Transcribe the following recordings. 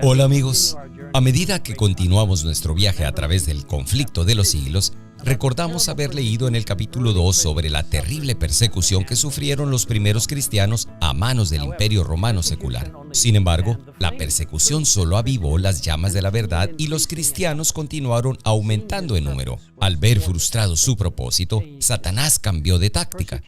Hola amigos, a medida que continuamos nuestro viaje a través del conflicto de los siglos, recordamos haber leído en el capítulo 2 sobre la terrible persecución que sufrieron los primeros cristianos a manos del Imperio Romano secular. Sin embargo, la persecución solo avivó las llamas de la verdad y los cristianos continuaron aumentando en número. Al ver frustrado su propósito, Satanás cambió de táctica.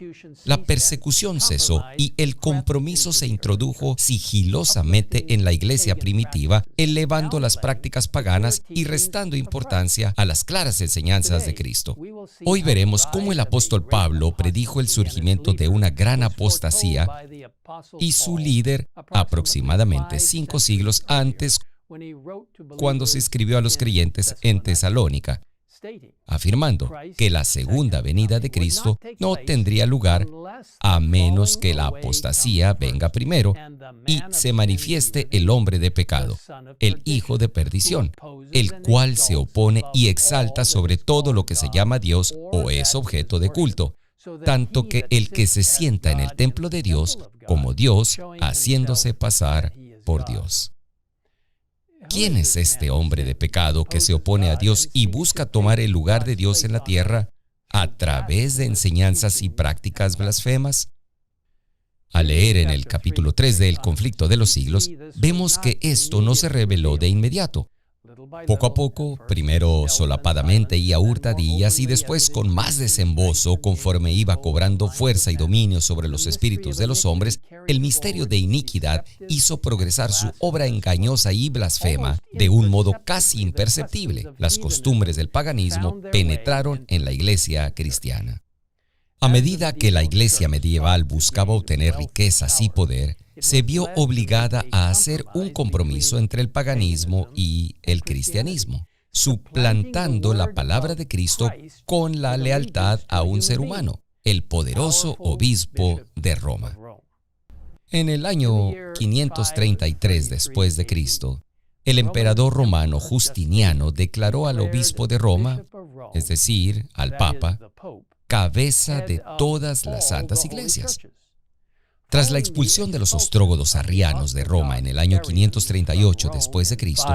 La persecución cesó y el compromiso se introdujo sigilosamente en la iglesia primitiva, elevando las prácticas paganas y restando importancia a las claras enseñanzas de Cristo. Hoy veremos cómo el apóstol Pablo predijo el surgimiento de una gran apostasía y su líder aproximadamente 5 siglos antes, cuando se escribió a los creyentes en Tesalónica, afirmando que la segunda venida de Cristo no tendría lugar a menos que la apostasía venga primero y se manifieste el hombre de pecado, el hijo de perdición, el cual se opone y exalta sobre todo lo que se llama Dios o es objeto de culto, tanto que el que se sienta en el templo de Dios como Dios, haciéndose pasar por Dios. ¿Quién es este hombre de pecado que se opone a Dios y busca tomar el lugar de Dios en la tierra a través de enseñanzas y prácticas blasfemas? Al leer en el capítulo 3 del conflicto de los siglos, vemos que esto no se reveló de inmediato. Poco a poco, primero solapadamente y a hurtadillas y después con más desembozo conforme iba cobrando fuerza y dominio sobre los espíritus de los hombres, el misterio de iniquidad hizo progresar su obra engañosa y blasfema de un modo casi imperceptible. Las costumbres del paganismo penetraron en la iglesia cristiana. A medida que la iglesia medieval buscaba obtener riquezas y poder, se vio obligada a hacer un compromiso entre el paganismo y el cristianismo, suplantando la palabra de Cristo con la lealtad a un ser humano, el poderoso obispo de Roma. En el año 533 después de Cristo, el emperador romano Justiniano declaró al obispo de Roma, es decir, al Papa, cabeza de todas las santas iglesias. Tras la expulsión de los ostrógodos arrianos de Roma en el año 538 después de Cristo,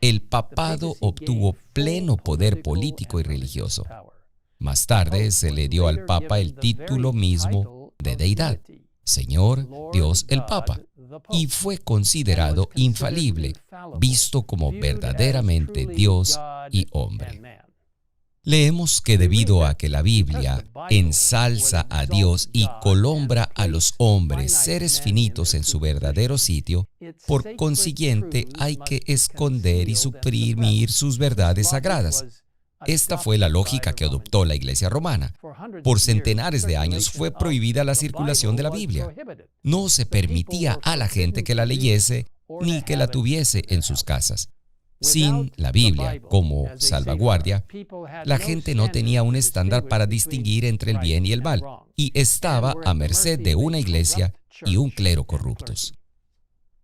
el papado obtuvo pleno poder político y religioso. Más tarde se le dio al Papa el título mismo de deidad, Señor Dios el Papa, y fue considerado infalible, visto como verdaderamente Dios y hombre. Leemos que debido a que la Biblia ensalza a Dios y colombra a los hombres, seres finitos en su verdadero sitio, por consiguiente hay que esconder y suprimir sus verdades sagradas. Esta fue la lógica que adoptó la Iglesia romana. Por centenares de años fue prohibida la circulación de la Biblia. No se permitía a la gente que la leyese ni que la tuviese en sus casas. Sin la Biblia como salvaguardia, la gente no tenía un estándar para distinguir entre el bien y el mal, y estaba a merced de una iglesia y un clero corruptos.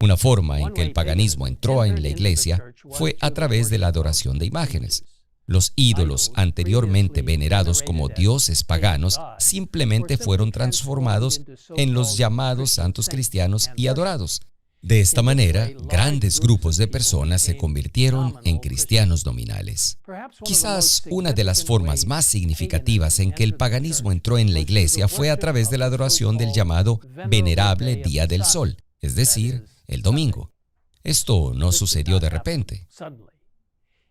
Una forma en que el paganismo entró en la iglesia fue a través de la adoración de imágenes. Los ídolos anteriormente venerados como dioses paganos simplemente fueron transformados en los llamados santos cristianos y adorados. De esta manera, grandes grupos de personas se convirtieron en cristianos nominales. Quizás una de las formas más significativas en que el paganismo entró en la iglesia fue a través de la adoración del llamado venerable Día del Sol, es decir, el domingo. Esto no sucedió de repente.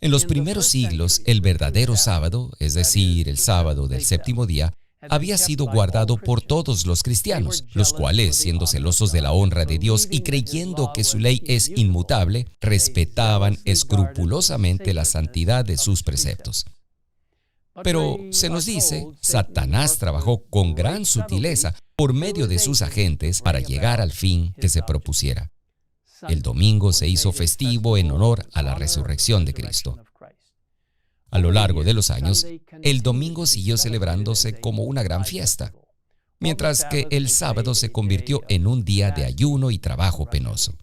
En los primeros siglos, el verdadero sábado, es decir, el sábado del séptimo día, había sido guardado por todos los cristianos, los cuales, siendo celosos de la honra de Dios y creyendo que su ley es inmutable, respetaban escrupulosamente la santidad de sus preceptos. Pero, se nos dice, Satanás trabajó con gran sutileza por medio de sus agentes para llegar al fin que se propusiera. El domingo se hizo festivo en honor a la resurrección de Cristo. A lo largo de los años, el domingo siguió celebrándose como una gran fiesta, mientras que el sábado se convirtió en un día de ayuno y trabajo penoso.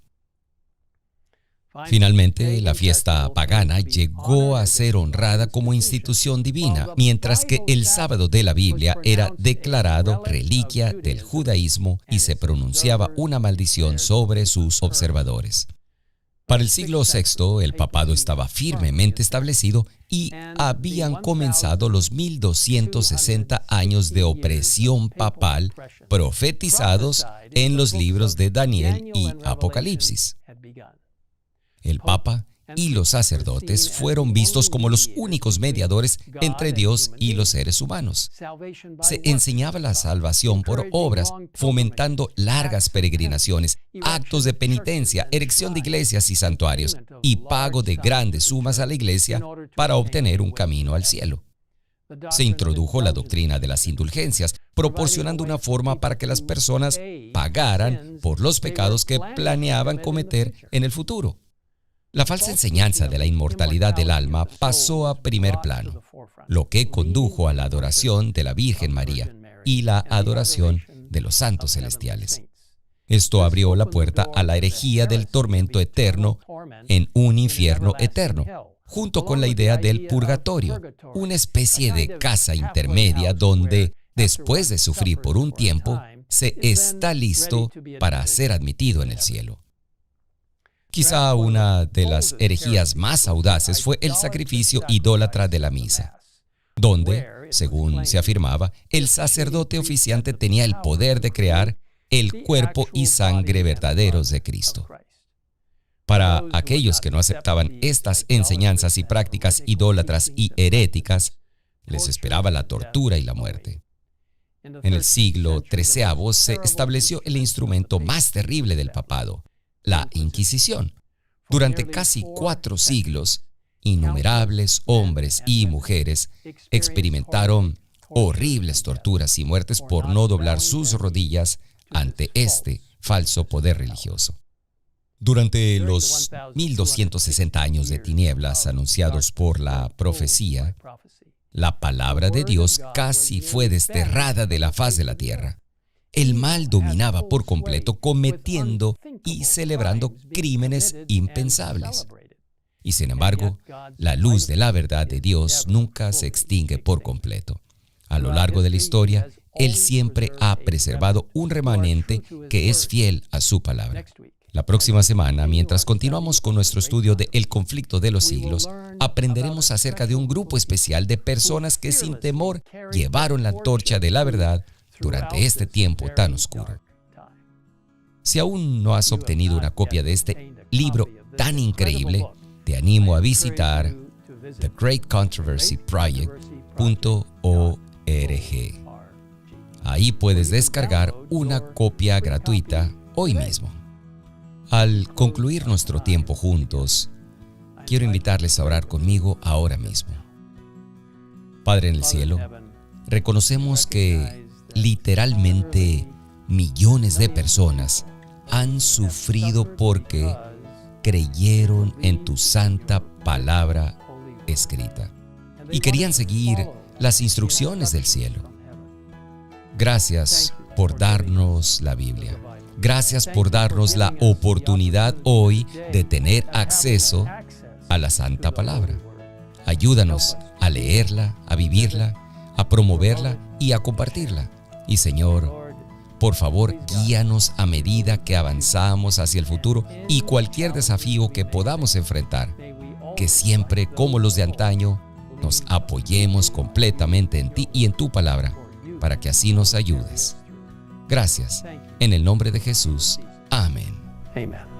Finalmente, la fiesta pagana llegó a ser honrada como institución divina, mientras que el sábado de la Biblia era declarado reliquia del judaísmo y se pronunciaba una maldición sobre sus observadores. Para el siglo VI, el papado estaba firmemente establecido y habían comenzado los 1260 años de opresión papal profetizados en los libros de Daniel y Apocalipsis. El Papa y los sacerdotes fueron vistos como los únicos mediadores entre Dios y los seres humanos. Se enseñaba la salvación por obras, fomentando largas peregrinaciones, actos de penitencia, erección de iglesias y santuarios, y pago de grandes sumas a la iglesia para obtener un camino al cielo. Se introdujo la doctrina de las indulgencias, proporcionando una forma para que las personas pagaran por los pecados que planeaban cometer en el futuro. La falsa enseñanza de la inmortalidad del alma pasó a primer plano, lo que condujo a la adoración de la Virgen María y la adoración de los santos celestiales. Esto abrió la puerta a la herejía del tormento eterno en un infierno eterno, junto con la idea del purgatorio, una especie de casa intermedia donde, después de sufrir por un tiempo, se está listo para ser admitido en el cielo. Quizá una de las herejías más audaces fue el sacrificio idólatra de la misa, donde, según se afirmaba, el sacerdote oficiante tenía el poder de crear el cuerpo y sangre verdaderos de Cristo. Para aquellos que no aceptaban estas enseñanzas y prácticas idólatras y heréticas, les esperaba la tortura y la muerte. En el siglo XIII se estableció el instrumento más terrible del papado, la Inquisición. Durante casi 4 siglos, innumerables hombres y mujeres experimentaron horribles torturas y muertes por no doblar sus rodillas ante este falso poder religioso. Durante los 1260 años de tinieblas anunciados por la profecía, la palabra de Dios casi fue desterrada de la faz de la tierra. El mal dominaba por completo, cometiendo y celebrando crímenes impensables. Y sin embargo, la luz de la verdad de Dios nunca se extingue por completo. A lo largo de la historia, Él siempre ha preservado un remanente que es fiel a su palabra. La próxima semana, mientras continuamos con nuestro estudio de El conflicto de los siglos, aprenderemos acerca de un grupo especial de personas que sin temor llevaron la antorcha de la verdad durante este tiempo tan oscuro. Si aún no has obtenido una copia de este libro tan increíble, te animo a visitar thegreatcontroversyproject.org. Ahí puedes descargar una copia gratuita hoy mismo. Al concluir nuestro tiempo juntos, quiero invitarles a orar conmigo ahora mismo. Padre en el cielo, reconocemos que literalmente millones de personas han sufrido porque creyeron en tu santa palabra escrita y querían seguir las instrucciones del cielo. Gracias por darnos la Biblia. Gracias por darnos la oportunidad hoy de tener acceso a la santa palabra. Ayúdanos a leerla, a vivirla, a promoverla y a compartirla. Y Señor, por favor, guíanos a medida que avanzamos hacia el futuro y cualquier desafío que podamos enfrentar. Que siempre, como los de antaño, nos apoyemos completamente en ti y en tu palabra, para que así nos ayudes. Gracias. En el nombre de Jesús. Amén. Amen.